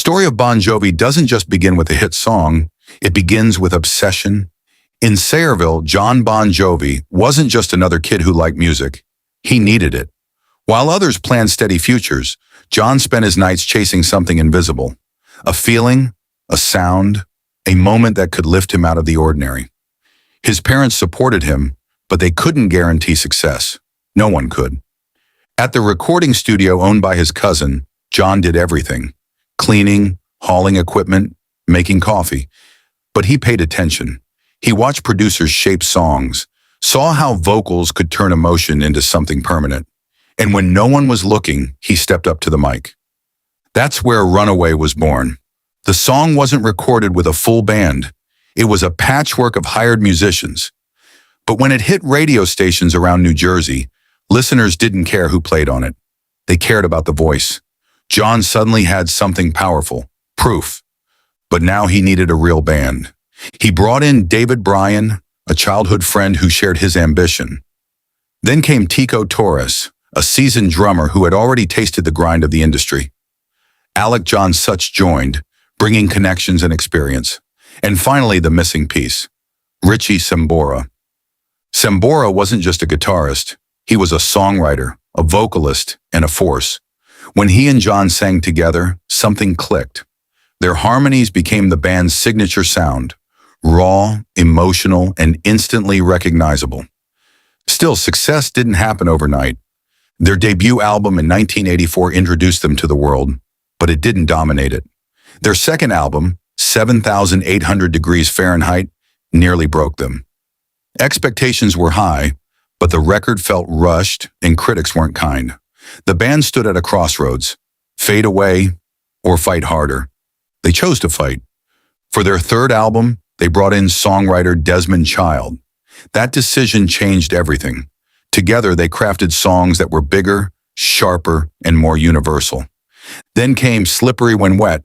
story of Bon Jovi doesn't just begin with a hit song, it begins with obsession. In Sayreville, John Bon Jovi wasn't just another kid who liked music. He needed it. While others planned steady futures, John spent his nights chasing something invisible. A feeling, a sound, a moment that could lift him out of the ordinary. His parents supported him, but they couldn't guarantee success. No one could. At the recording studio owned by his cousin, John did everything. Cleaning, hauling equipment, making coffee. But he paid attention. He watched producers shape songs, saw how vocals could turn emotion into something permanent. And when no one was looking, he stepped up to the mic. That's where Runaway was born. The song wasn't recorded with a full band. It was a patchwork of hired musicians. But when it hit radio stations around New Jersey, listeners didn't care who played on it. They cared about the voice. John suddenly had something powerful, proof. But now he needed a real band. He brought in David Bryan, a childhood friend who shared his ambition. Then came Tico Torres, a seasoned drummer who had already tasted the grind of the industry. Alec John Such joined, bringing connections and experience. And finally, the missing piece, Richie Sambora. Sambora wasn't just a guitarist. He was a songwriter, a vocalist, and a force. When he and John sang together, something clicked. Their harmonies became the band's signature sound, raw, emotional, and instantly recognizable. Still, success didn't happen overnight. Their debut album in 1984 introduced them to the world, but it didn't dominate it. Their second album, 7,800 Degrees Fahrenheit, nearly broke them. Expectations were high, but the record felt rushed and critics weren't kind. The band stood at a crossroads, fade away or fight harder. They chose to fight. For their third album, they brought in songwriter Desmond Child. That decision changed everything. Together, they crafted songs that were bigger, sharper, and more universal. Then came Slippery When Wet.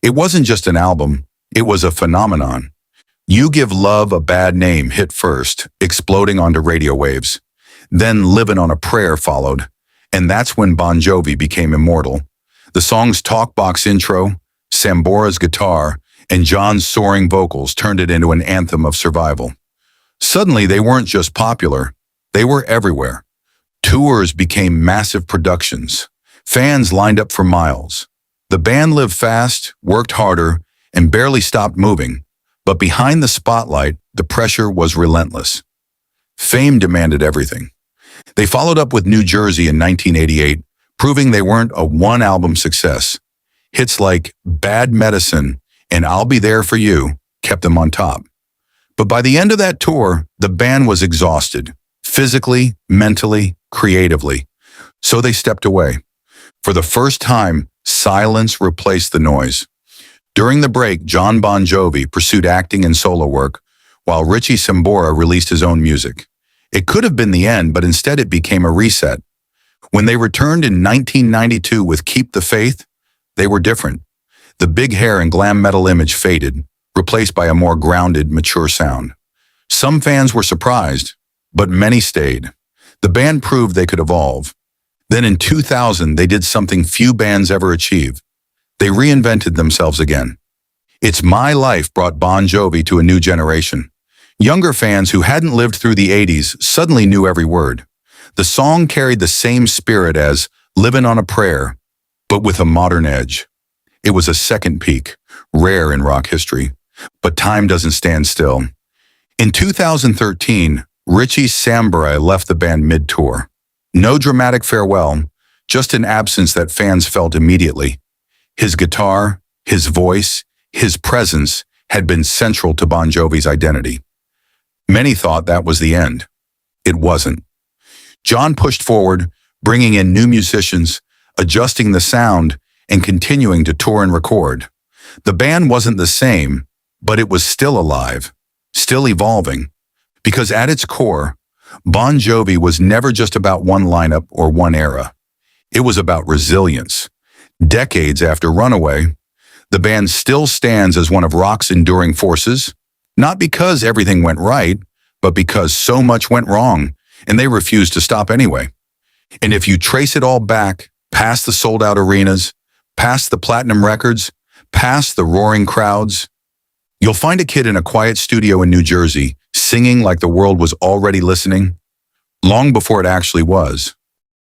It wasn't just an album, it was a phenomenon. You Give Love a Bad Name hit first, exploding onto radio waves. Then Livin' on a Prayer followed, and that's when Bon Jovi became immortal. The song's talkbox intro, Sambora's guitar, and John's soaring vocals turned it into an anthem of survival. Suddenly, they weren't just popular, they were everywhere. Tours became massive productions. Fans lined up for miles. The band lived fast, worked harder, and barely stopped moving. But behind the spotlight, the pressure was relentless. Fame demanded everything. They followed up with New Jersey in 1988, proving they weren't a one-album success. Hits like Bad Medicine and I'll Be There For You kept them on top. But by the end of that tour, the band was exhausted, physically, mentally, creatively. So they stepped away. For the first time, silence replaced the noise. During the break, John Bon Jovi pursued acting and solo work, while Richie Sambora released his own music. It could have been the end, but instead it became a reset. When they returned in 1992 with Keep the Faith, they were different. The big hair and glam metal image faded, replaced by a more grounded, mature sound. Some fans were surprised, but many stayed. The band proved they could evolve. Then in 2000, they did something few bands ever achieve. They reinvented themselves again. It's My Life brought Bon Jovi to a new generation. Younger fans who hadn't lived through the 80s suddenly knew every word. The song carried the same spirit as Livin' on a Prayer, but with a modern edge. It was a second peak, rare in rock history. But time doesn't stand still. In 2013, Richie Sambora left the band mid-tour. No dramatic farewell, just an absence that fans felt immediately. His guitar, his voice, his presence had been central to Bon Jovi's identity. Many thought that was the end. It wasn't. John pushed forward, bringing in new musicians, adjusting the sound, and continuing to tour and record. The band wasn't the same, but it was still alive, still evolving. Because at its core, Bon Jovi was never just about one lineup or one era. It was about resilience. Decades after Runaway, the band still stands as one of rock's enduring forces, not because everything went right, but because so much went wrong, and they refused to stop anyway. And if you trace it all back, past the sold-out arenas, past the platinum records, past the roaring crowds, you'll find a kid in a quiet studio in New Jersey, singing like the world was already listening, long before it actually was.